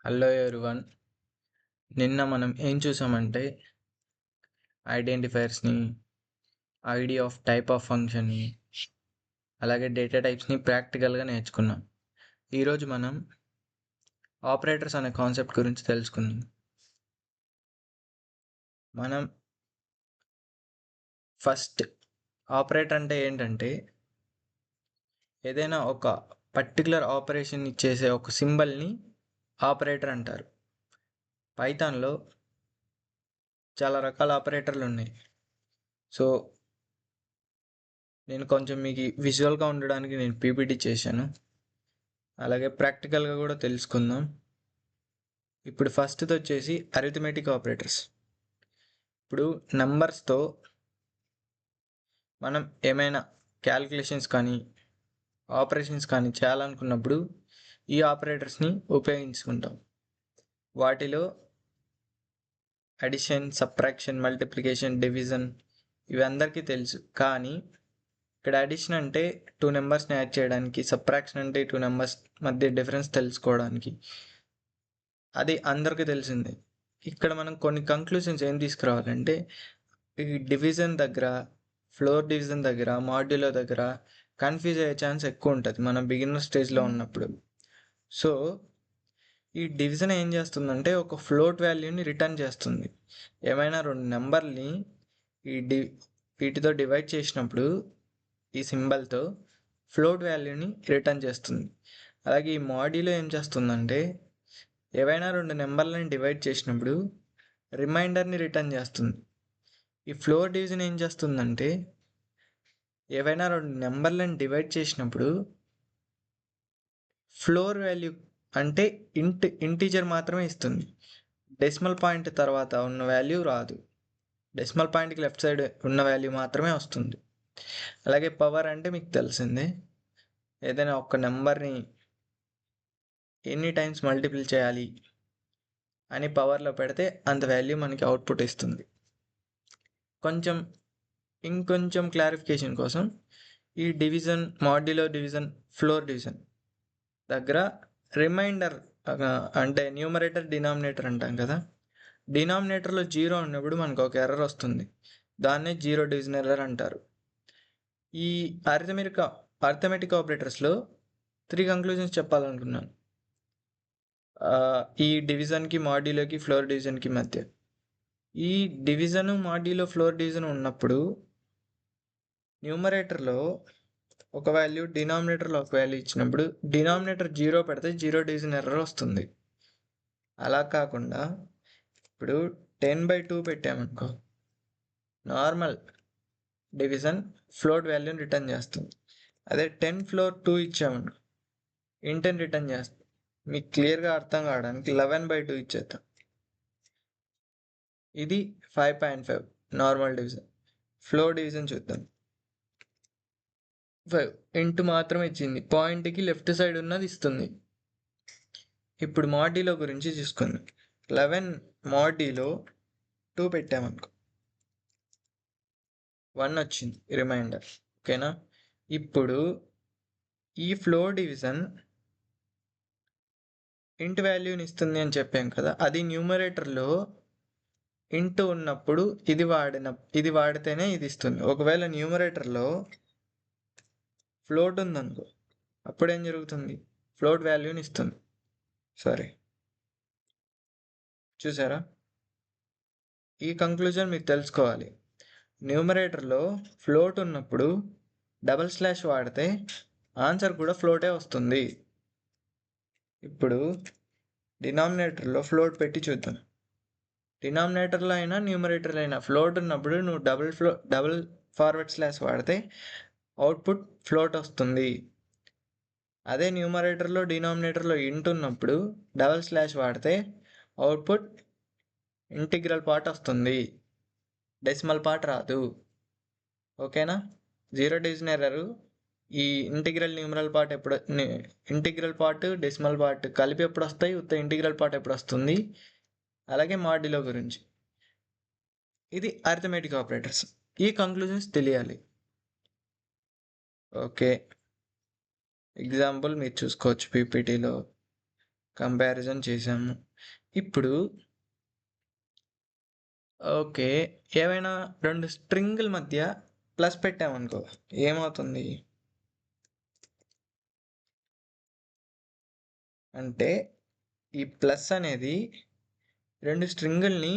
Hello everyone. నిన్న మనం ఏం చూసామంటే ఐడెంటిఫైయర్స్ని, ఐడి ఆఫ్ టైప్ ఆఫ్ ఫంక్షన్ని, అలాగే డేటా టైప్స్ని ప్రాక్టికల్గా నేర్చుకున్నాం. ఈరోజు మనం ఆపరేటర్స్ అనే కాన్సెప్ట్ గురించి తెలుసుకుందాం. మనం ఫస్ట్ ఆపరేటర్ అంటే ఏంటంటే ఏదైనా ఒక పర్టికులర్ ఆపరేషన్ చేసే ఒక సింబల్ని ఆపరేటర్ అంటారు. పైథాన్లో చాలా రకాల ఆపరేటర్లు ఉన్నాయి. సో నేను కొంచెం మీకు విజువల్గా ఉండడానికి నేను పీపీటీ చేశాను. అలాగే ప్రాక్టికల్గా కూడా తెలుసుకుందాం. ఇప్పుడు ఫస్ట్ది వచ్చేసి అరిథమెటిక్ ఆపరేటర్స్. ఇప్పుడు నంబర్స్తో మనం ఏమైనా క్యాలిక్యులేషన్స్ కానీ ఆపరేషన్స్ కానీ చేయాలనుకున్నప్పుడు ఈ ఆపరేటర్స్ని ఉపయోగించుకుంటాం. వాటిలో అడిషన్, సబ్ట్రాక్షన్, మల్టిప్లికేషన్, డివిజన్ ఇవి అందరికీ తెలుసు. కానీ ఇక్కడ అడిషన్ అంటే 2 నెంబర్స్ని యాడ్ చేయడానికి, సబ్ట్రాక్షన్ అంటే 2 నెంబర్స్ మధ్య డిఫరెన్స్ తెలుసుకోవడానికి. అది అందరికీ తెలిసిందే. ఇక్కడ మనం కొన్ని కంక్లూషన్స్ ఏం తీసుకురావాలంటే ఈ డివిజన్ దగ్గర, ఫ్లోర్ డివిజన్ దగ్గర, మాడ్యులో దగ్గర కన్ఫ్యూజ్ అయ్యే ఛాన్స్ ఎక్కువ ఉంటుంది మనం బిగినర్ స్టేజ్లో ఉన్నప్పుడు. సో ఈ డివిజన్ ఏం చేస్తుందంటే ఒక ఫ్లోట్ వాల్యూని రిటర్న్ చేస్తుంది. ఏమైనా 2 నెంబర్ని వీటితో డివైడ్ చేసినప్పుడు ఈ సింబల్తో ఫ్లోట్ వాల్యూని రిటర్న్ చేస్తుంది. అలాగే ఈ మాడ్యులో ఏం చేస్తుందంటే ఏవైనా 2 నెంబర్లని డివైడ్ చేసినప్పుడు రిమైండర్ని రిటర్న్ చేస్తుంది. ఈ ఫ్లోర్ డివిజన్ ఏం చేస్తుందంటే ఏవైనా 2 నెంబర్లను డివైడ్ చేసినప్పుడు ఫ్లోర్ వాల్యూ అంటే ఇంటీజర్ మాత్రమే ఇస్తుంది. డెసిమల్ పాయింట్ తర్వాత ఉన్న వాల్యూ రాదు. డెసిమల్ పాయింట్కి లెఫ్ట్ సైడ్ ఉన్న వాల్యూ మాత్రమే వస్తుంది. అలాగే పవర్ అంటే మీకు తెలిసిందే, ఏదైనా ఒక నెంబర్ని ఎన్ని టైమ్స్ మల్టిపుల్ చేయాలి అని పవర్లో పెడితే అంత వాల్యూ మనకి అవుట్పుట్ ఇస్తుంది. ఇంకొంచెం క్లారిఫికేషన్ కోసం ఈ division, modulo division, floor division దగ్గర రిమైండర్ అంటే న్యూమరేటర్ డినామినేటర్ అంటాం కదా, డినామినేటర్లో 0 ఉన్నప్పుడు మనకు ఒక ఎర్రర్ వస్తుంది. దాన్నే జీరో డివిజన్ ఎర్రర్ అంటారు. ఈ అరిథమెటిక్ ఆపరేటర్స్లో 3 కంక్లూజన్స్ చెప్పాలనుకున్నాను. ఈ డివిజన్కి, మాడ్యులోకి, ఫ్లోర్ డివిజన్కి మధ్య. ఈ డివిజను, మాడ్యులో, ఫ్లోర్ డివిజన్ ఉన్నప్పుడు న్యూమరేటర్లో ఒక వాల్యూ, డినామినేటర్లో ఒక వాల్యూ ఇచ్చినప్పుడు డినామినేటర్ 0 పెడితే జీరో డివిజన్ ఎర్రర్ వస్తుంది. అలా కాకుండా ఇప్పుడు 10/2 పెట్టామనుకో, నార్మల్ డివిజన్ ఫ్లోట్ వాల్యూని రిటర్న్ చేస్తుంది. అదే 10 ఫ్లోర్ 2 ఇచ్చామనుకో, ఇంటెన్ రిటర్న్ చేస్తుంది. మీకు క్లియర్గా అర్థం కావడానికి 11/2 ఇచ్చేద్దాం. ఇది 5.5 నార్మల్ డివిజన్. ఫ్లోర్ డివిజన్ చూద్దాం. 5 ఇంటూ మాత్రం ఇచ్చింది, పాయింట్కి లెఫ్ట్ సైడ్ ఉన్నది ఇస్తుంది. ఇప్పుడు మాడ్యులో గురించి చూసుకుందాం. 11 మాడ్యులో 2 పెట్టామనుకో, 1 వచ్చింది రిమైండర్. ఓకేనా? ఇప్పుడు ఈ ఫ్లోర్ డివిజన్ ఇంట్ వాల్యూని ఇస్తుంది అని చెప్పాం కదా, అది న్యూమరేటర్లో ఇంటూ ఉన్నప్పుడు ఇది వాడితేనే ఇది ఇస్తుంది. ఒకవేళ న్యూమరేటర్లో ఫ్లోట్ ఉందనుకో, అప్పుడు ఏం జరుగుతుంది? ఫ్లోట్ వాల్యూని ఇస్తుంది. సరే, చూసారా? ఈ కంక్లూజన్ మీకు తెలుసుకోవాలి. న్యూమరేటర్లో ఫ్లోట్ ఉన్నప్పుడు డబల్ స్లాష్ వాడితే ఆన్సర్ కూడా ఫ్లోటే వస్తుంది. ఇప్పుడు డినామినేటర్లో ఫ్లోట్ పెట్టి చూద్దాం. డినామినేటర్లో అయినా న్యూమరేటర్లో అయినా ఫ్లోట్ ఉన్నప్పుడు నువ్వు డబుల్ ఫార్వర్డ్ స్లాష్ వాడితే అవుట్పుట్ ఫ్లోట్ వస్తుంది. అదే న్యూమరేటర్లో, డినామినేటర్లో ఇంట్ ఉన్నప్పుడు డబల్ స్లాష్ వాడితే అవుట్పుట్ ఇంటిగ్రల్ పార్ట్ వస్తుంది, డెసిమల్ పార్ట్ రాదు. ఓకేనా? జీరో డివిజన్ ఎర్రర్ ఈ ఇంటిగ్రల్ పార్ట్ డెసిమల్ పార్ట్ కలిపి ఎప్పుడు వస్తాయి, ఇంటిగ్రల్ పార్ట్ ఎప్పుడు వస్తుంది. అలాగే మాడ్యులో గురించి. ఇది అరిథమెటిక్ ఆపరేటర్స్. ఈ కంక్లూజన్స్ తెలియాలి. ఓకే, ఎగ్జాంపుల్ మీరు చూసుకోవచ్చు పీపీటీలో. కంపారిజన్ చేసాము. ఇప్పుడు ఓకే, ఏమైనా 2 స్ట్రింగుల మధ్య ప్లస్ పెట్టామనుకో ఏమవుతుంది అంటే ఈ ప్లస్ అనేది 2 స్ట్రింగుల్ని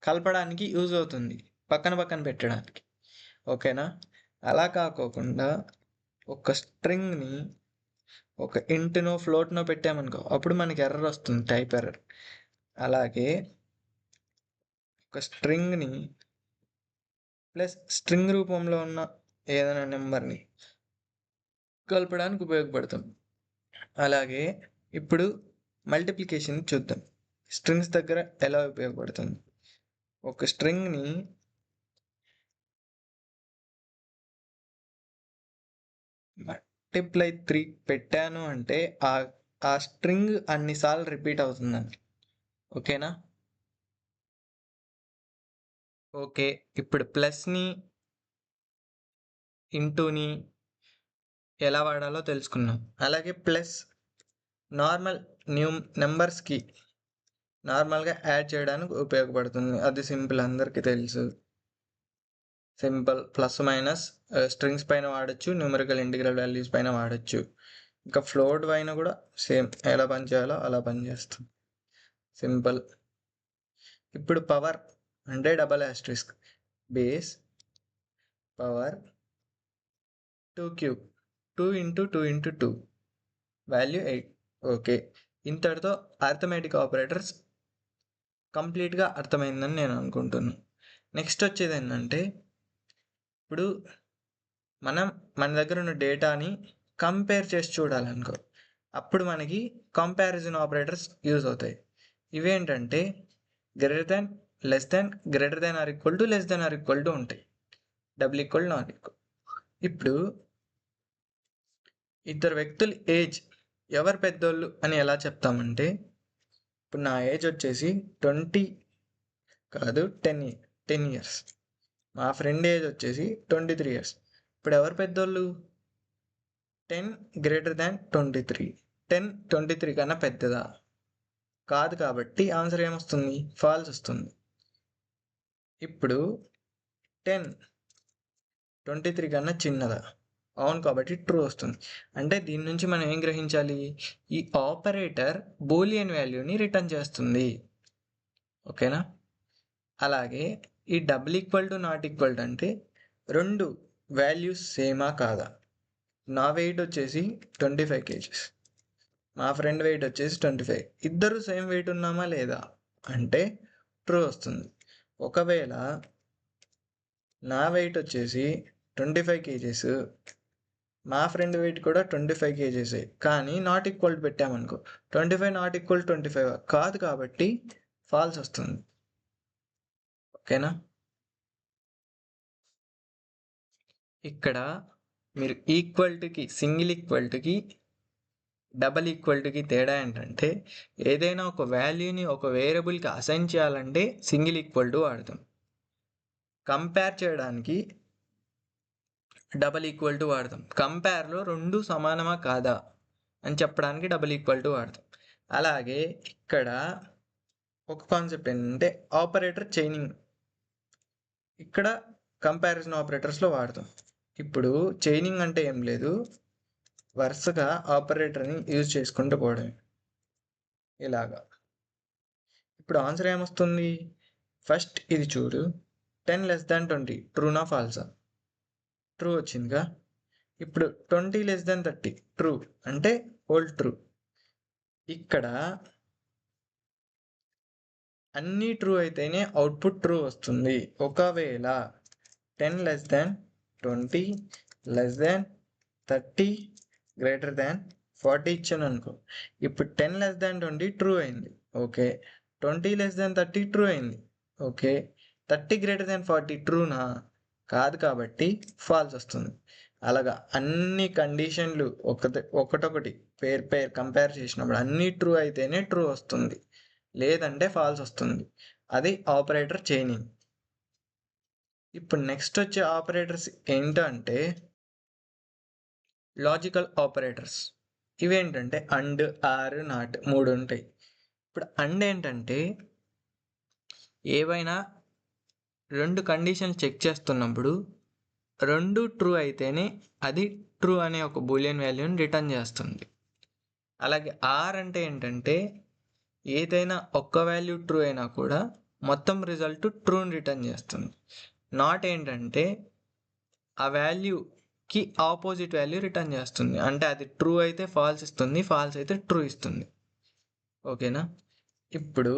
కలపడానికి యూజ్ అవుతుంది, పక్కన పక్కన పెట్టడానికి. ఓకేనా? అలా కాకోకుండా ఒక స్ట్రింగ్ని ఒక ఇంట్నో ఫ్లోట్నో పెట్టామనుకో అప్పుడు మనకి ఎర్రర్ వస్తుంది, టైప్ ఎర్రర్. అలాగే ఒక స్ట్రింగ్ని ప్లస్ స్ట్రింగ్ రూపంలో ఉన్న ఏదైనా నెంబర్ని కలపడానికి ఉపయోగపడుతుంది. అలాగే ఇప్పుడు మల్టిప్లికేషన్ చూద్దాం, స్ట్రింగ్స్ దగ్గర ఎలా ఉపయోగపడుతుంది. ఒక స్ట్రింగ్ని మల్టిప్లై 3 పెట్టాను అంటే ఆ స్ట్రింగ్ అన్నిసార్లు రిపీట్ అవుతుందండి. ఓకేనా? ఓకే, ఇప్పుడు ప్లస్ని ఇంటూని ఎలా వాడాలో తెలుసుకున్నాం. అలాగే ప్లస్ నార్మల్ నెంబర్స్కి నార్మల్గా యాడ్ చేయడానికి ఉపయోగపడుతుంది. అది సింపుల్, అందరికీ తెలుసు. సింపుల్ ప్లస్ మైనస్ స్ట్రింగ్స్ పైన వాడచ్చు, న్యూమరికల్ ఇంటిగ్రల్ వాల్యూస్ పైన వాడచ్చు. ఇంకా ఫ్లోట్ పైన కూడా సేమ్ ఎలా పనిచేయాలో అలా పనిచేస్తుంది. సింపుల్. ఇప్పుడు పవర్ అంటే double asterisk, base power 2³ 2 × 2 × 2 value 8. Okay, ఇంతటితో అర్థమెటిక్ ఆపరేటర్స్ కంప్లీట్గా అర్థమైందని నేను అనుకుంటున్నాను. నెక్స్ట్ వచ్చేది ఏంటంటే ఇప్పుడు మన దగ్గర ఉన్న డేటాని కంపేర్ చేసి చూడాలనుకో అప్పుడు మనకి కంపారిజన్ ఆపరేటర్స్ యూజ్ అవుతాయి. ఇవేంటంటే greater than, less than, greater than or equal to, less than or equal to ఉంటాయి. Double equal, not equal. ఇప్పుడు ఇద్దరు వ్యక్తుల ఏజ్ ఎవరు పెద్దోళ్ళు అని ఎలా చెప్తామంటే ఇప్పుడు నా ఏజ్ వచ్చేసి 20 కాదు 10 ఇయర్స్, మా ఫ్రెండ్ ఏజ్ వచ్చేసి 23 ఇయర్స్. ఇప్పుడు ఎవరు పెద్దోళ్ళు? 10 గ్రేటర్ దాన్ 23. 10 23 కన్నా పెద్దదా? కాదు, కాబట్టి ఆన్సర్ ఏమొస్తుంది? ఫాల్స్ వస్తుంది. ఇప్పుడు 10 23 కన్నా చిన్నదా? అవును, కాబట్టి ట్రూ వస్తుంది. అంటే దీని నుంచి మనం ఏం గ్రహించాలి? ఈ ఆపరేటర్ బూలియన్ వాల్యూని రిటర్న్ చేస్తుంది. ఓకేనా? అలాగే ఈ double equal to, not equal to అంటే రెండు వాల్యూస్ సేమా కాదా? నా వెయిట్ వచ్చేసి 25 kgs, మా ఫ్రెండ్ వెయిట్ వచ్చేసి 25. ఇద్దరు సేమ్ వెయిట్ ఉన్నామా లేదా అంటే ట్రూ వస్తుంది. ఒకవేళ నా వెయిట్ వచ్చేసి 25 kgs, మా ఫ్రెండ్ వెయిట్ కూడా 25 kgs, కానీ నాట్ ఈక్వల్ పెట్టామనుకో 25 నాట్ ఈక్వల్ 25 కాదు, కాబట్టి ఫాల్స్ వస్తుంది. ఓకేనా? ఇక్కడ మీరు ఈక్వల్టీకి, సింగిల్ ఈక్వల్టీకి, డబల్ ఈక్వల్టీకి తేడా ఏంటంటే ఏదైనా ఒక వాల్యూని ఒక వేరియబుల్కి అసైన్ చేయాలంటే సింగిల్ ఈక్వల్ టు వాడతాం, కంపేర్ చేయడానికి డబల్ ఈక్వల్ టు వాడతాం, కంపేర్లో రెండు సమానమా కాదా అని చెప్పడానికి డబల్ ఈక్వల్ టు వాడతాం. అలాగే ఇక్కడ ఒక కాన్సెప్ట్ ఏంటంటే ఆపరేటర్ చైనింగ్, ఇక్కడ కంపారిజన్ ఆపరేటర్స్లో వాడతాం. ఇప్పుడు చైనింగ్ అంటే ఏం లేదు, వరుసగా ఆపరేటర్ని యూజ్ చేసుకుంటూ పోవడం ఇలాగా. ఇప్పుడు ఆన్సర్ ఏమొస్తుంది? ఫస్ట్ ఇది చూడు, 10 less than 20 ట్రూనా ఫాల్సా? ట్రూ వచ్చిందిగా. ఇప్పుడు 20 less than 30 ట్రూ అంటే ఓల్డ్ ట్రూ. ఇక్కడ అన్నీ ట్రూ అయితేనే అవుట్పుట్ ట్రూ వస్తుంది. ఒకవేళ 10 less than 20 less than 30 greater than 40 ఇచ్చాను అనుకో, ఇప్పుడు 10 less than 20 ట్రూ అయింది. ఓకే, 20 less than 30 ట్రూ అయింది. Okay, 30 greater than 40 ట్రూనా? కాదు, కాబట్టి ఫాల్స్ వస్తుంది. అలాగా అన్ని కండిషన్లు ఒకటొకటి పేర్ కంపేర్ చేసినప్పుడు అన్నీ ట్రూ అయితేనే ట్రూ వస్తుంది, లేదంటే ఫాల్స్ వస్తుంది. అది ఆపరేటర్ చైనింగ్. ఇప్పుడు నెక్స్ట్ వచ్చే ఆపరేటర్స్ ఏంటంటే లాజికల్ ఆపరేటర్స్. ఇవేంటంటే అండ్, ఆర్, నాట్ 3 ఉంటాయి. ఇప్పుడు అండ్ ఏంటంటే ఏవైనా 2 కండిషన్స్ చెక్ చేస్తున్నప్పుడు 2 ట్రూ అయితేనే అది ట్రూ అనే ఒక బూలియన్ వాల్యూని రిటర్న్ చేస్తుంది. అలాగే ఆర్ అంటే ఏంటంటే ఏదైనా ఒక్క వాల్యూ ట్రూ అయినా కూడా మొత్తం రిజల్ట్ ట్రూని రిటర్న్ చేస్తుంది. నాట్ ఏంటంటే ఆ వాల్యూకి ఆపోజిట్ వాల్యూ రిటర్న్ చేస్తుంది. అంటే అది ట్రూ అయితే ఫాల్స్ ఇస్తుంది, ఫాల్స్ అయితే ట్రూ ఇస్తుంది. ఓకేనా? ఇప్పుడు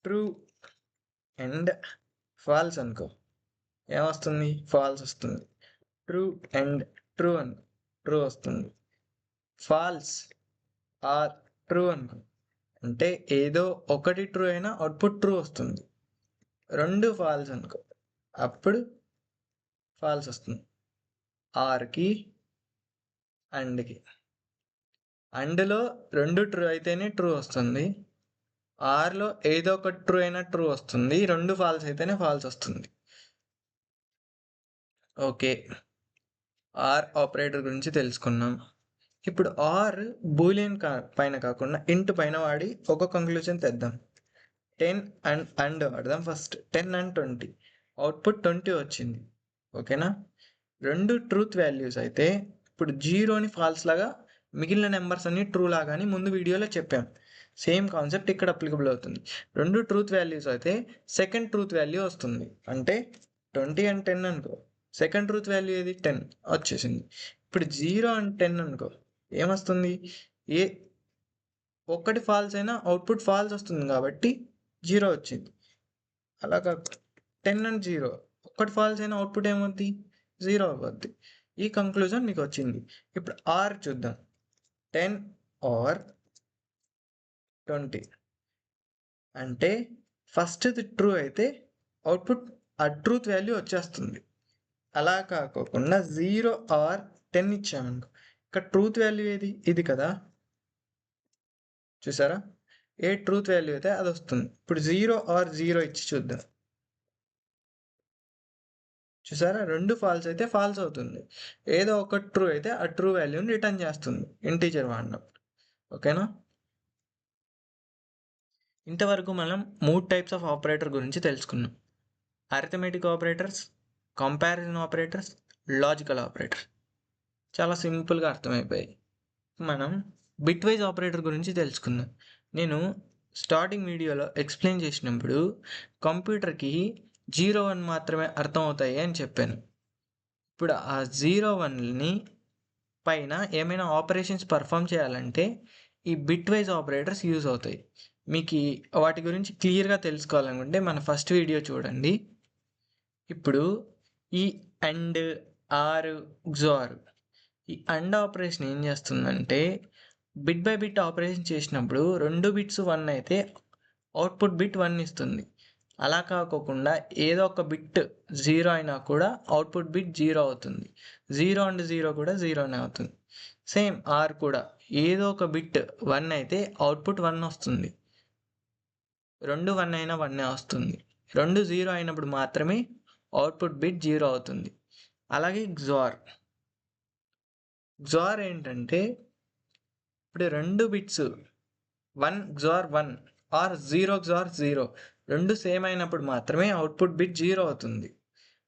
ట్రూ అండ్ ఫాల్స్ అనుకో, ఏమొస్తుంది? ఫాల్స్ వస్తుంది. ట్రూ అండ్ ట్రూ అనుకో, ట్రూ వస్తుంది. ఫాల్స్ ఆర్ ట్రూ అనుకో, అంటే ఏదో ఒకటి ట్రూ అయినా అవుట్పుట్ ట్రూ వస్తుంది. 2 ఫాల్స్ అనుకో, అప్పుడు ఫాల్స్ వస్తుంది. ఆర్కి అండ్కి, అండ్లో 2 ట్రూ అయితేనే ట్రూ వస్తుంది. ఆర్లో ఏదో ఒకటి ట్రూ అయినా ట్రూ వస్తుంది. 2 ఫాల్స్ అయితేనే ఫాల్స్ వస్తుంది. ఓకే, ఆర్ ఆపరేటర్ గురించి తెలుసుకున్నాం. ఇప్పుడు ఆర్ బూలియన్ పైన కాకుండా ఇంట్ పైన వాడి ఒక కంక్లూజన్ తెద్దాం. 10 అండ్ వాడదాం ఫస్ట్. 10 and 20 అవుట్పుట్ 20 వచ్చింది. ఓకేనా? 2 ట్రూత్ వాల్యూస్ అయితే ఇప్పుడు జీరోని ఫాల్స్ లాగా, మిగిలిన నెంబర్స్ అన్ని ట్రూ లాగా అని ముందు వీడియోలో చెప్పాం. సేమ్ కాన్సెప్ట్ ఇక్కడ అప్లికబుల్ అవుతుంది. 2 ట్రూత్ వాల్యూస్ అయితే సెకండ్ ట్రూత్ వాల్యూ వస్తుంది. అంటే 20 and 10 అనుకో, సెకండ్ ట్రూత్ వాల్యూ ఏది? 10 వచ్చేసింది. ఇప్పుడు 0 and 10 అనుకో, ఏమొస్తుంది? ఏ ఒక్కటి ఫాల్స్ అయినా అవుట్పుట్ ఫాల్స్ వస్తుంది కాబట్టి 0 వచ్చింది. అలా కాదు, 10 and 0 ఒక్కటి ఫాల్స్ అయినా అవుట్పుట్ ఏమవుద్ది? 0 అవ్వద్ది. ఈ కంక్లూజన్ మీకు వచ్చింది. ఇప్పుడు ఆర్ చూద్దాం. 10 or 20 అంటే ఫస్ట్ది ట్రూ అయితే అవుట్పుట్ ఆ ట్రూత్ వాల్యూ వచ్చేస్తుంది. అలా కాకోకుండా 0 or 10 ఇచ్చామనుకో, ఇక్కడ ట్రూత్ వాల్యూ ఏది? ఇది కదా, చూసారా? ఏ ట్రూత్ వాల్యూ అయితే అది వస్తుంది. ఇప్పుడు 0 or 0 ఇచ్చి చూద్దాం. చూసారా? 2 ఫాల్స్ అయితే ఫాల్స్ అవుతుంది. ఏదో ఒక ట్రూ అయితే ఆ ట్రూ వాల్యూని రిటర్న్ చేస్తుంది ఇంటీజర్ వాడినప్పుడు. ఓకేనా? ఇంతవరకు మనం 3 టైప్స్ ఆఫ్ ఆపరేటర్ గురించి తెలుసుకున్నాం. Arithmetic operators, comparison operators, logical operators. చాలా సింపుల్గా అర్థమైపోయాయి. మనం బిట్ వైజ్ ఆపరేటర్ గురించి తెలుసుకుందాం. నేను స్టార్టింగ్ వీడియోలో ఎక్స్ప్లెయిన్ చేసినప్పుడు కంప్యూటర్కి 0, 1 మాత్రమే అర్థం అవుతాయి అని చెప్పాను. ఇప్పుడు ఆ 0, 1ని పైన ఏమైనా ఆపరేషన్స్ పర్ఫామ్ చేయాలంటే ఈ బిట్ వైజ్ ఆపరేటర్స్ యూజ్ అవుతాయి. మీకు వాటి గురించి క్లియర్గా తెలుసుకోవాలనుకుంటే మన ఫస్ట్ వీడియో చూడండి. ఇప్పుడు ఈ అండ్, ఆర్, XOR, ఈ అండ్ ఆపరేషన్ ఏం చేస్తుందంటే బిట్ బై బిట్ ఆపరేషన్ చేసినప్పుడు 2 బిట్స్ 1 అయితే అవుట్పుట్ బిట్ 1 ఇస్తుంది. అలా కాకోకుండా ఏదో ఒక బిట్ 0 అయినా కూడా అవుట్పుట్ బిట్ 0 అవుతుంది. 0 and 0 కూడా 0నే అవుతుంది. సేమ్ ఆర్ కూడా ఏదో ఒక బిట్ 1 అయితే అవుట్పుట్ 1 వస్తుంది. 2 1 అయినా 1 వస్తుంది. 2 0 అయినప్పుడు మాత్రమే అవుట్పుట్ బిట్ 0 అవుతుంది. అలాగే XOR ఏంటంటే ఇప్పుడు 2 bits 1 XOR 1 or 0 XOR 0 2 same అయినప్పుడు మాత్రమే అవుట్పుట్ బిట్ 0 అవుతుంది.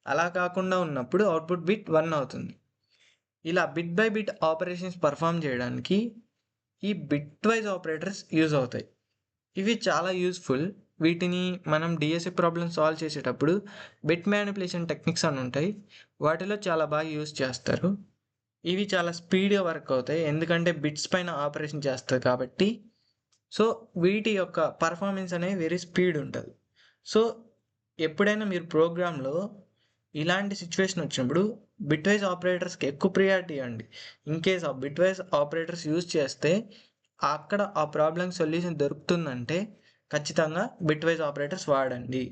అలా కాకుండా ఉన్నప్పుడు అవుట్పుట్ బిట్ 1 అవుతుంది. ఇలా bit by bit operations perform చేయడానికి ఈ బిట్ వైజ్ ఆపరేటర్స్ యూజ్ అవుతాయి. ఇవి చాలా యూస్ఫుల్. వీటిని మనం డిఎస్ఏ ప్రాబ్లమ్ సాల్వ్ చేసేటప్పుడు బిట్ మ్యానిపులేషన్ టెక్నిక్స్ అని ఉంటాయి, వాటిలో చాలా బాగా యూజ్ చేస్తారు. ఇవి చాలా స్పీడ్గా వర్క్ అవుతాయి ఎందుకంటే బిట్స్ పైన ఆపరేషన్ చేస్తుంది కాబట్టి. సో వీటి యొక్క పర్ఫార్మెన్స్ అనేది వెరీ స్పీడ్ ఉంటుంది. సో ఎప్పుడైనా మీరు ప్రోగ్రాంలో ఇలాంటి సిచ్యువేషన్ వచ్చినప్పుడు బిట్ వైజ్ ఆపరేటర్స్కి ఎక్కువ ప్రియారిటీ ఇవ్వండి. ఇన్ కేస్ ఆ బిట్ వైజ్ ఆపరేటర్స్ యూజ్ చేస్తే అక్కడ ఆ ప్రాబ్లం సొల్యూషన్ దొరుకుతుందంటే ఖచ్చితంగా బిట్ వైజ్ ఆపరేటర్స్ వాడండి.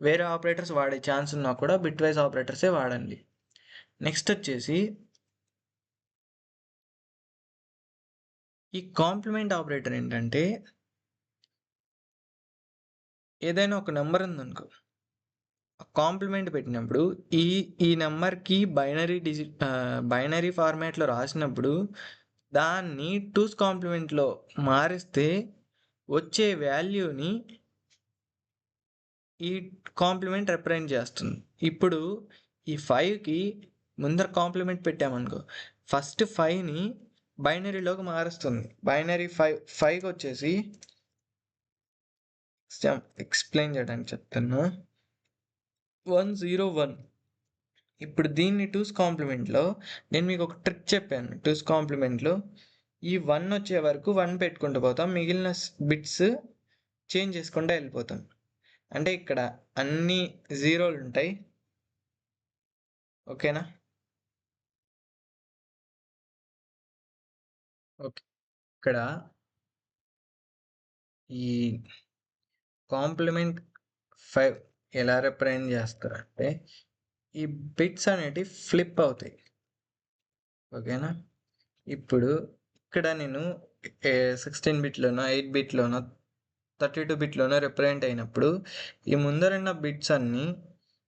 వేరే ఆపరేటర్స్ వాడే ఛాన్స్ ఉన్నా కూడా బిట్ వైజ్ ఆపరేటర్సే వాడండి. నెక్స్ట్ వచ్చేసి ఈ కాంప్లిమెంట్ ఆపరేటర్ ఏంటంటే ఏదైనా ఒక నెంబర్ ఉందనుకో, కాంప్లిమెంట్ పెట్టినప్పుడు ఈ ఈ నెంబర్కి బైనరీ ఫార్మాట్లో రాసినప్పుడు దాన్ని టూస్ కాంప్లిమెంట్లో మారిస్తే వచ్చే వాల్యూని ఈ కాంప్లిమెంట్ రిప్రజెంట్ చేస్తుంది. ఇప్పుడు ఈ 5కి ముందర కాంప్లిమెంట్ పెట్టామనుకో, ఫస్ట్ 5ని బైనరీలోకి మారుస్తుంది. బైనరీ 5కి వచ్చేసి ఎక్స్ప్లెయిన్ చేయడానికి చెప్తాను. 101. ఇప్పుడు దీన్ని టూస్ కాంప్లిమెంట్లో నేను మీకు ఒక ట్రిక్ చెప్పాను. టూస్ కాంప్లిమెంట్లో ఈ 1 వచ్చే వరకు 1 పెట్టుకుంటూ పోతాం, మిగిలిన బిట్స్ చేంజ్ చేసుకుంటూ వెళ్ళిపోతాం. అంటే ఇక్కడ అన్ని జీరోలు ఉంటాయి. ఓకేనా? ఓకే. ఇక్కడ ఈ కాంప్లిమెంట్ 5 ఎలా రిప్రజెంట్ చేస్తారంటే ఈ బిట్స్ అనేటివి ఫ్లిప్ అవుతాయి. ఓకేనా? ఇప్పుడు ఇక్కడ నేను 16 బిట్లోనో 8 బిట్లోనో 32 బిట్లోనో రిప్రజెంట్ అయినప్పుడు ఈ ముందరున్న బిట్స్ అన్నీ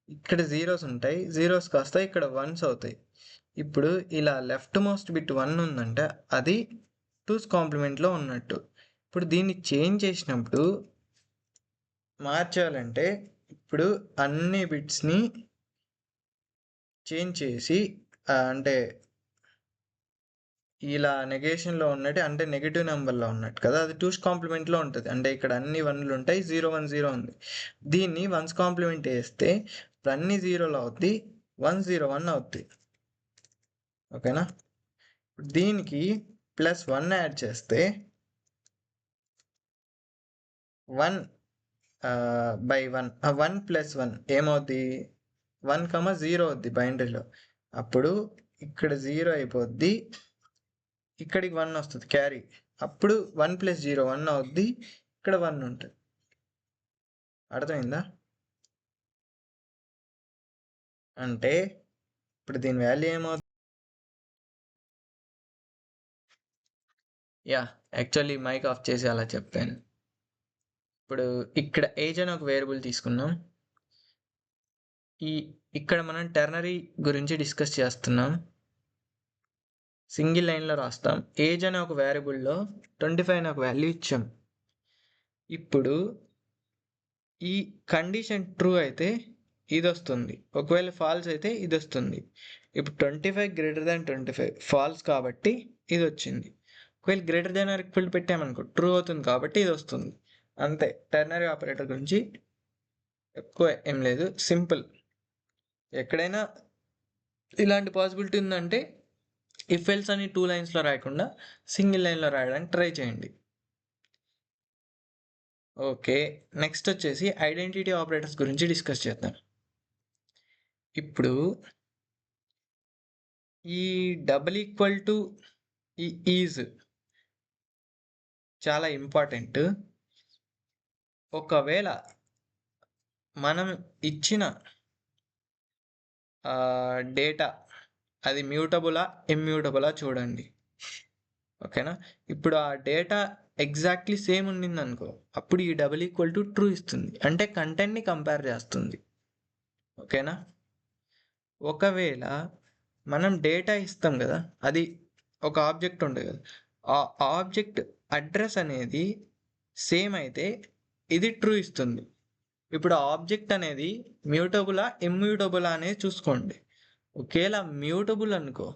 ఇక్కడ జీరోస్ ఉంటాయి, జీరోస్ కాస్త ఇక్కడ వన్స్ అవుతాయి. ఇప్పుడు ఇలా లెఫ్ట్ మోస్ట్ బిట్ 1 ఉందంటే అది టూస్ కాంప్లిమెంట్లో ఉన్నట్టు. ఇప్పుడు దీన్ని చేంజ్ చేసినప్పుడు మార్చాలంటే ఇప్పుడు అన్ని బిట్స్ని చేంజ్ చేసి అంటే ఇలా నెగేషన్లో ఉన్నట్టు, అంటే నెగిటివ్ నెంబర్లో ఉన్నట్టు కదా, అది టూస్ కాంప్లిమెంట్లో ఉంటుంది. అంటే ఇక్కడ అన్ని 1లు ఉంటాయి, 0 1 0 ఉంది. దీన్ని వన్స్ కాంప్లిమెంట్ వేస్తే ఇప్పుడు అన్ని 0లు అవుద్ది, 1 0 1 అవుద్ది. ఓకేనా? దీనికి +1 యాడ్ చేస్తే 1/1 1 + 1 ఏమవుద్ది? 1, 0 అవుద్ది బైనరీలో. అప్పుడు ఇక్కడ 0 అయిపోద్ది, ఇక్కడికి 1 వస్తుంది క్యారీ. అప్పుడు 1 + 0 1 అవుద్ది, ఇక్కడ 1 ఉంటుంది. అర్థమైందా? అంటే ఇప్పుడు దీని వాల్యూ ఏమవుతుంది? యాక్చువల్లీ మైక్ ఆఫ్ చేసి అలా చెప్పాను. ఇప్పుడు ఇక్కడ ఏజ్ అని ఒక వేరియబుల్ తీసుకున్నాం. ఇక్కడ మనం టెర్నరీ గురించి డిస్కస్ చేస్తున్నాం. సింగిల్ లైన్లో రాస్తాం. ఏజ్ అనే ఒక వేరియబుల్లో 25 అనే ఒక వాల్యూ ఇచ్చాం. ఇప్పుడు ఈ కండిషన్ ట్రూ అయితే ఇది వస్తుంది, ఒకవేళ ఫాల్స్ అయితే ఇది వస్తుంది. ఇప్పుడు 25 > 25 ఫాల్స్ కాబట్టి ఇది వచ్చింది. ఒకవేళ > పెట్టామనుకో ట్రూ అవుతుంది కాబట్టి ఇది వస్తుంది. అంతే. టెర్నరీ ఆపరేటర్ గురించి ఎక్కువ ఏం లేదు, సింపుల్. ఎక్కడైనా ఇలాంటి పాసిబిలిటీ ఉందంటే ఇఫ్ ఎల్స్ అని 2 లైన్స్లో రాయకుండా సింగిల్ లైన్లో రాయడానికి ట్రై చేయండి. ఓకే, నెక్స్ట్ వచ్చేసి ఐడెంటిటీ ఆపరేటర్స్ గురించి డిస్కస్ చేద్దాం. ఇప్పుడు ఈ =, ఈ ఈజ్ చాలా ఇంపార్టెంట్. ఒకవేళ మనం ఇచ్చిన డేటా అది మ్యూటబులా ఇమ్యూటబులా చూడండి. ఓకేనా? ఇప్పుడు ఆ డేటా ఎగ్జాక్ట్లీ సేమ్ ఉండింది అనుకో, అప్పుడు ఈ =, ట్రూ ఇస్తుంది, అంటే కంటెంట్ని కంపేర్ చేస్తుంది. ఓకేనా? ఒకవేళ మనం డేటా ఇస్తాం కదా, అది ఒక ఆబ్జెక్ట్ ఉంటుంది కదా, ఆ ఆబ్జెక్ట్ అడ్రస్ అనేది సేమ్ అయితే ఇది ట్రూ ఇస్తుంది. ఇప్పుడు ఆబ్జెక్ట్ అనేది మ్యూటబులా ఇమ్యూటబులా అనేది చూసుకోండి. ఒకవేళ మ్యూటబుల్ అనుకో,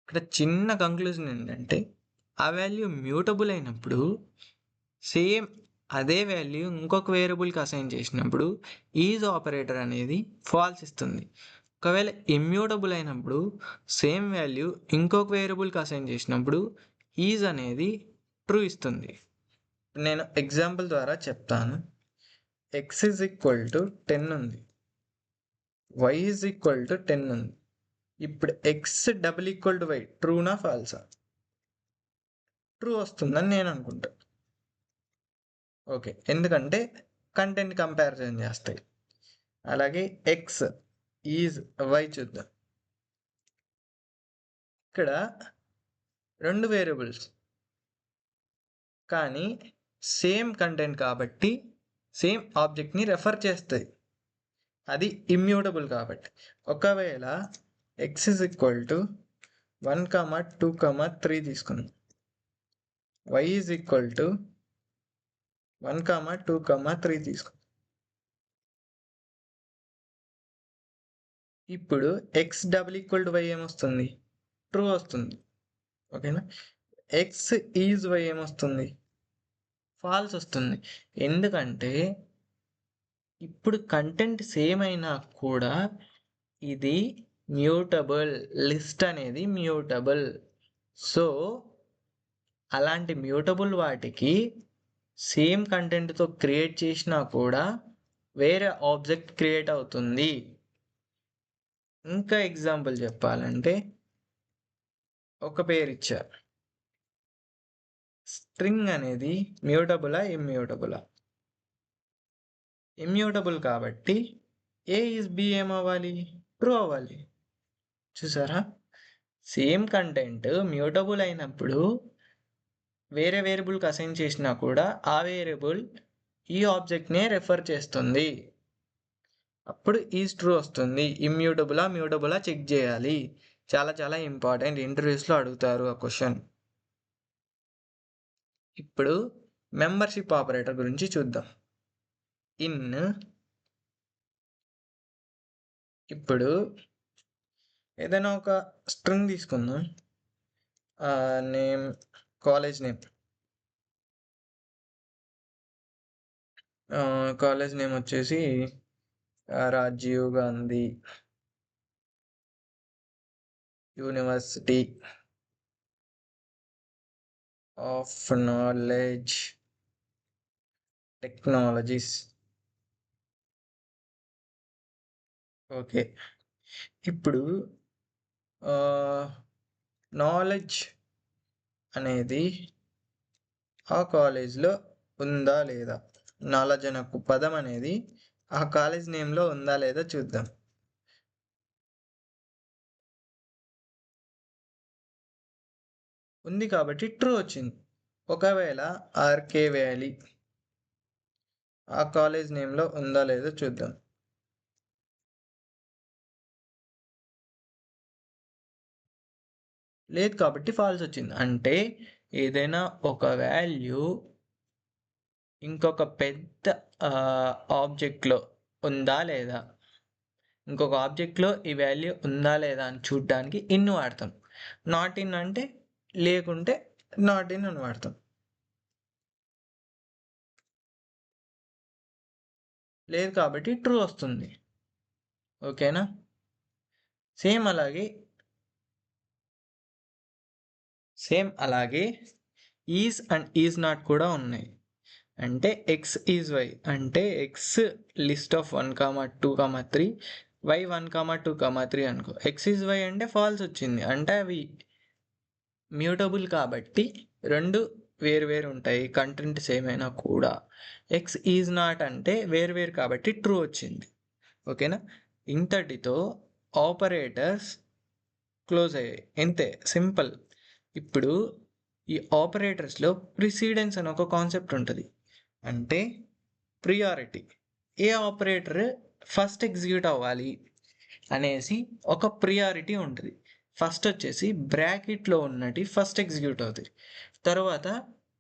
ఇక్కడ చిన్న కంక్లూజన్ ఏంటంటే ఆ వాల్యూ మ్యూటబుల్ అయినప్పుడు సేమ్ అదే వాల్యూ ఇంకొక వేరియబుల్కి అసైన్ చేసినప్పుడు ఈజ్ ఆపరేటర్ అనేది ఫాల్స్ ఇస్తుంది. ఒకవేళ ఇమ్యూటబుల్ అయినప్పుడు సేమ్ వాల్యూ ఇంకొక వేరియబుల్కి అసైన్ చేసినప్పుడు ఈజ్ అనేది ట్రూ ఇస్తుంది. నేను ఎగ్జాంపుల్ ద్వారా చెప్తాను. x = 10 ఉంది, y = 10 ఉంది. ఇప్పుడు x =y ట్రూనా ఫాల్సా? ట్రూ వస్తుందని నేను అనుకుంటా. ఓకే, ఎందుకంటే కంటెంట్ కంపారిజన్ చేస్తాయి. అలాగే x ఈజ్ y చూద్దాం. ఇక్కడ 2 వేరియబుల్స్ కానీ సేమ్ కంటెంట్ కాబట్టి సేమ్ ఆబ్జెక్ట్ని రెఫర్ చేస్తాయి. అది ఇమ్యూటబుల్ కాబట్టి. ఒకవేళ ఎక్స్ ఇస్ ఈక్వల్ టు 1, 2, 3 తీసుకుందాం. y ఈజ్ ఈక్వల్ టు 1, 2, 3 తీసుకుందాం. ఇప్పుడు x double equal to y ఏమొస్తుంది? ట్రూ వస్తుంది. ఓకేనా? ఎక్స్ ఈజ్ వై ఏమొస్తుంది? ఫాల్స్ వస్తుంది. ఎందుకంటే ఇప్పుడు కంటెంట్ సేమ్ అయినా కూడా ఇది మ్యూటబుల్, లిస్ట్ అనేది మ్యూటబుల్. సో అలాంటి మ్యూటబుల్ వాటికి సేమ్ కంటెంట్తో క్రియేట్ చేసినా కూడా వేరే ఆబ్జెక్ట్ క్రియేట్ అవుతుంది. ఇంకా ఎగ్జాంపుల్ చెప్పాలంటే ఒక పేరు ఇచ్చారు. స్ట్రింగ్ అనేది మ్యూటబులా ఇమ్యూటబులా? ఇమ్యూటబుల్ కాబట్టి ఏ ఈజ్ బి ఏమవ్వాలి? ట్రూ అవ్వాలి. చూసారా? సేమ్ కంటెంట్ మ్యూటబుల్ అయినప్పుడు వేరే వేరియబుల్కి అసైన్ చేసినా కూడా ఆ వేరియబుల్ ఈ ఆబ్జెక్ట్నే రెఫర్ చేస్తుంది. అప్పుడు ఈజ్ ట్రూ వస్తుంది. ఇమ్యూటబులా మ్యూటబులా చెక్ చేయాలి. చాలా చాలా ఇంపార్టెంట్. ఇంటర్వ్యూస్లో అడుగుతారు ఆ క్వశ్చన్. ఇప్పుడు మెంబర్షిప్ ఆపరేటర్ గురించి చూద్దాం. ఇప్పుడు ఏదైనా ఒక స్ట్రింగ్ తీసుకుందాం. Name, college name. College name వచ్చేసి Rajiv Gandhi University of Knowledge Technologies. Okay. ఇప్పుడు నాలెడ్జ్ అనేది ఆ కాలేజ్లో ఉందా లేదా? నాలెడ్జ్ అనే ఒక పదం అనేది ఆ కాలేజ్ నేమ్లో ఉందా లేదా చూద్దాం. ఉంది కాబట్టి ట్రూ వచ్చింది. ఒకవేళ ఆర్కే వ్యాలీ ఆ కాలేజ్ నేమ్లో ఉందా లేదో చూద్దాం. లేదు కాబట్టి ఫాల్స్ వచ్చింది. అంటే ఏదైనా ఒక వాల్యూ ఇంకొక పెద్ద ఆబ్జెక్ట్లో ఉందా లేదా, ఇంకొక ఆబ్జెక్ట్లో ఈ వాల్యూ ఉందా లేదా అని చూడడానికి ఇన్ వాడతాం. నాట్ ఇన్ అంటే లేకుంటే నాట్ ఇన్ అని వాడతాం. లేదు కాబట్టి ట్రూ వస్తుంది. ఓకేనా? సేమ్ అలాగే ఈజ్ అండ్ ఈజ్ నాట్ కూడా ఉన్నాయి. అంటే ఎక్స్ ఈజ్ వై అంటే ఎక్స్ లిస్ట్ ఆఫ్ 1, 2, 3, వై 1, 2, 3 అనుకో. ఎక్స్ ఈజ్ వై అంటే ఫాల్స్ వచ్చింది. అంటే అవి మ్యూటబుల్ కాబట్టి రెండు వేరు ఉంటాయి, కంటెంట్ సేమ్ అయినా కూడా. ఎక్స్ ఈజ్ నాట్ అంటే వేరు కాబట్టి ట్రూ వచ్చింది. ఓకేనా? ఇంతటితో ఆపరేటర్స్ క్లోజ్ అయ్యాయి. ఇంతే, సింపుల్. ఇప్పుడు ఈ ఆపరేటర్స్లో ప్రిసిడెన్స్ అని ఒక కాన్సెప్ట్ ఉంటుంది. అంటే ప్రియారిటీ. ఏ ఆపరేటర్ ఫస్ట్ ఎగ్జిక్యూట్ అవ్వాలి అనేసి ఒక ప్రియారిటీ ఉంటుంది. ఫస్ట్ వచ్చేసి బ్రాకెట్లో ఉన్నటి ఫస్ట్ ఎగ్జిక్యూట్ అవుతాయి. తర్వాత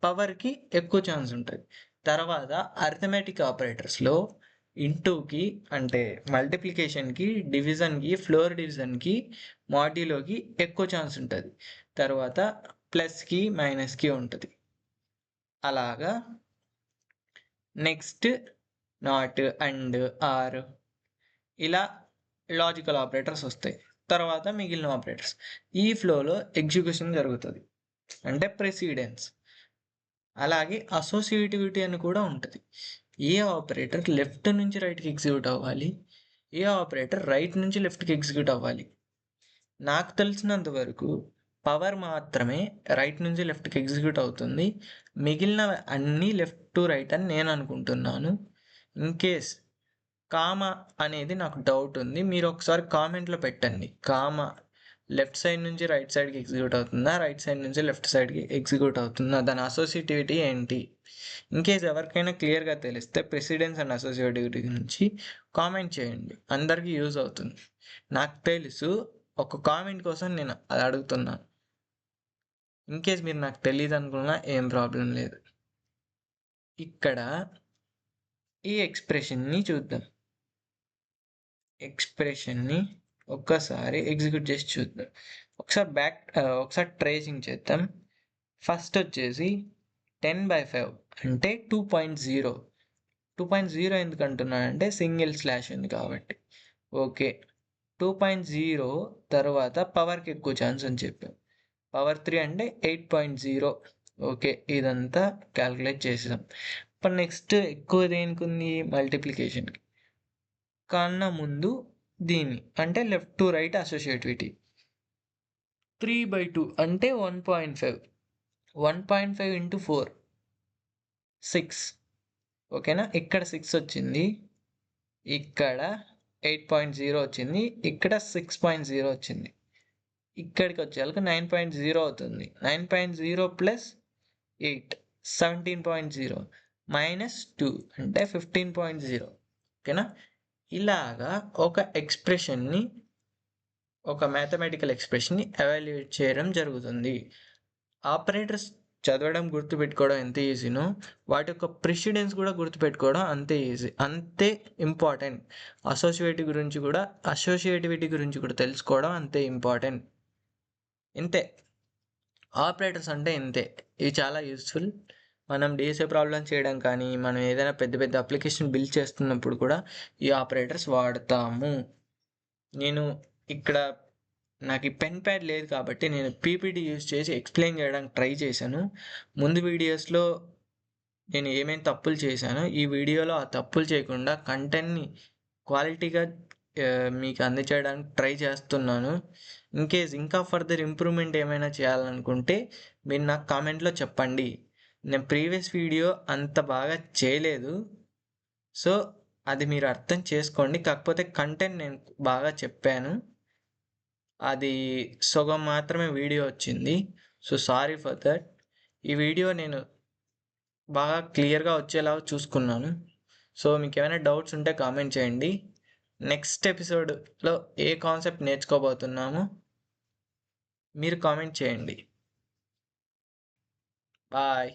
పవర్కి ఎక్కువ ఛాన్స్ ఉంటుంది. తర్వాత అర్థమెటిక్ ఆపరేటర్స్లో ఇంటూకి అంటే మల్టిప్లికేషన్కి, డివిజన్కి, ఫ్లోర్ డివిజన్కి, మాడ్యులోకి ఎక్కువ ఛాన్స్ ఉంటుంది. తర్వాత ప్లస్కి, మైనస్కి ఉంటుంది. అలాగా నెక్స్ట్ నాట్, అండ్, ఆర్, ఇలా లాజికల్ ఆపరేటర్స్ వస్తాయి. తర్వాత మిగిలిన ఆపరేటర్స్. ఈ ఫ్లోలో ఎగ్జిక్యూషన్ జరుగుతుంది, అంటే ప్రెసిడెన్స్. అలాగే అసోసియేటివిటీ అని కూడా ఉంటుంది. ఏ ఆపరేటర్ లెఫ్ట్ నుంచి రైట్కి ఎగ్జిక్యూట్ అవ్వాలి, ఏ ఆపరేటర్ రైట్ నుంచి లెఫ్ట్కి ఎగ్జిక్యూట్ అవ్వాలి. నాకు తెలిసినంత వరకు పవర్ మాత్రమే రైట్ నుంచి లెఫ్ట్కి ఎగ్జిక్యూట్ అవుతుంది, మిగిలిన అన్నీ లెఫ్ట్ టు రైట్ అని నేను అనుకుంటున్నాను. ఇన్కేస్ కామా అనేది నాకు డౌట్ ఉంది, మీరు ఒకసారి కామెంట్లో పెట్టండి. కామా లెఫ్ట్ సైడ్ నుంచి రైట్ సైడ్కి ఎగ్జిక్యూట్ అవుతుందా, రైట్ సైడ్ నుంచి లెఫ్ట్ సైడ్కి ఎగ్జిక్యూట్ అవుతుందా, దాని అసోసియేటివిటీ ఏంటి? ఇన్ కేస్ ఎవరికైనా క్లియర్గా తెలిస్తే ప్రెసిడెన్స్ అండ్ అసోసియేటివిటీ గురించి కామెంట్ చేయండి, అందరికీ యూజ్ అవుతుంది. నాకు తెలుసు, ఒక కామెంట్ కోసం నేను అది అడుగుతున్నాను. ఇన్ కేస్ మీరు నాకు తెలియదు అనుకున్నా ఏం ప్రాబ్లం లేదు. ఇక్కడ ఈ ఎక్స్ప్రెషన్ని చూద్దాం. ఎక్స్ప్రెషన్ని ఒక్కసారి ఎగ్జిక్యూట్ చేసి చూద్దాం. ఒకసారి ట్రేసింగ్ చేద్దాం. ఫస్ట్ వచ్చేసి 10/5 అంటే 2.0. 2.0 ఎందుకు అంటున్నానంటే సింగిల్ స్లాష్ ఉంది కాబట్టి. ఓకే, 2.0 తర్వాత పవర్కి ఎక్కువ ఛాన్స్ అని చెప్పాం. పవర్ 3 అంటే 8.0. ఓకే, ఇదంతా క్యాల్కులేట్ చేసాం. ఇప్పుడు నెక్స్ట్ ఎక్కువ దేనికి ఉంది? మల్టిప్లికేషన్కి. కన్నా ముందు దీన్ని అంటే లెఫ్ట్ టు రైట్ అసోసియేటివిటీ. 3/2 అంటే 1.5. 1.5 ఇంటూ 4 6. ఓకేనా, ఇక్కడ 6 వచ్చింది, ఇక్కడ 8.0 వచ్చింది, ఇక్కడ 6.0 వచ్చింది. ఇక్కడికి వచ్చేళ్ళకి 9.0 అవుతుంది. 9.0 ప్లస్ 8 17.0 మైనస్ 2 అంటే 15.0. ఓకేనా, ఇలాగా ఒక ఎక్స్ప్రెషన్ని, ఒక మ్యాథమెటికల్ ఎక్స్ప్రెషన్ని ఎవాల్యుయేట్ చేయడం జరుగుతుంది. ఆపరేటర్స్ చదవడం గుర్తుపెట్టుకోవడం ఎంత ఈజీనో వాటి యొక్క ప్రెసిడెన్స్ కూడా గుర్తుపెట్టుకోవడం అంతే ఈజీ, అంతే ఇంపార్టెంట్. అసోసియేటివిటీ గురించి కూడా తెలుసుకోవడం అంతే ఇంపార్టెంట్. ఇంతే, ఆపరేటర్స్ అంటే ఇంతే. ఇవి చాలా యూస్ఫుల్. మనం డిఎస్ఏ ప్రాబ్లం చేయడం కానీ, మనం ఏదైనా పెద్ద పెద్ద అప్లికేషన్ బిల్డ్ చేస్తున్నప్పుడు కూడా ఈ ఆపరేటర్స్ వాడతాము. నేను ఇక్కడ నాకు ఈ పెన్ ప్యాడ్ లేదు కాబట్టి నేను పీపీటీ యూజ్ చేసి ఎక్స్ప్లెయిన్ చేయడానికి ట్రై చేశాను. ముందు వీడియోస్లో నేను ఏమేమి తప్పులు చేశానో ఈ వీడియోలో ఆ తప్పులు చేయకుండా కంటెంట్ని క్వాలిటీగా మీకు అందచేయడానికి ట్రై చేస్తున్నాను. ఇన్ కేస్ ఇంకా ఫర్దర్ ఇంప్రూవ్మెంట్ ఏమైనా చేయాలనుకుంటే మీరు నాకు కామెంట్లో చెప్పండి. నేను ప్రీవియస్ వీడియో అంత బాగా చేయలేదు, సో అది మీరు అర్థం చేసుకోండి. కాకపోతే కంటెంట్ నేను బాగా చెప్పాను, అది సగం మాత్రమే వీడియో వచ్చింది, సో సారీ ఫర్ దట్. ఈ వీడియో నేను బాగా క్లియర్గా వచ్చేలాగా చూసుకున్నాను. సో మీకు ఏమైనా డౌట్స్ ఉంటే కామెంట్ చేయండి. నెక్స్ట్ ఎపిసోడ్లో ఏ కాన్సెప్ట్ నేర్చుకోబోతున్నామో మీరు కామెంట్ చేయండి. బాయ్.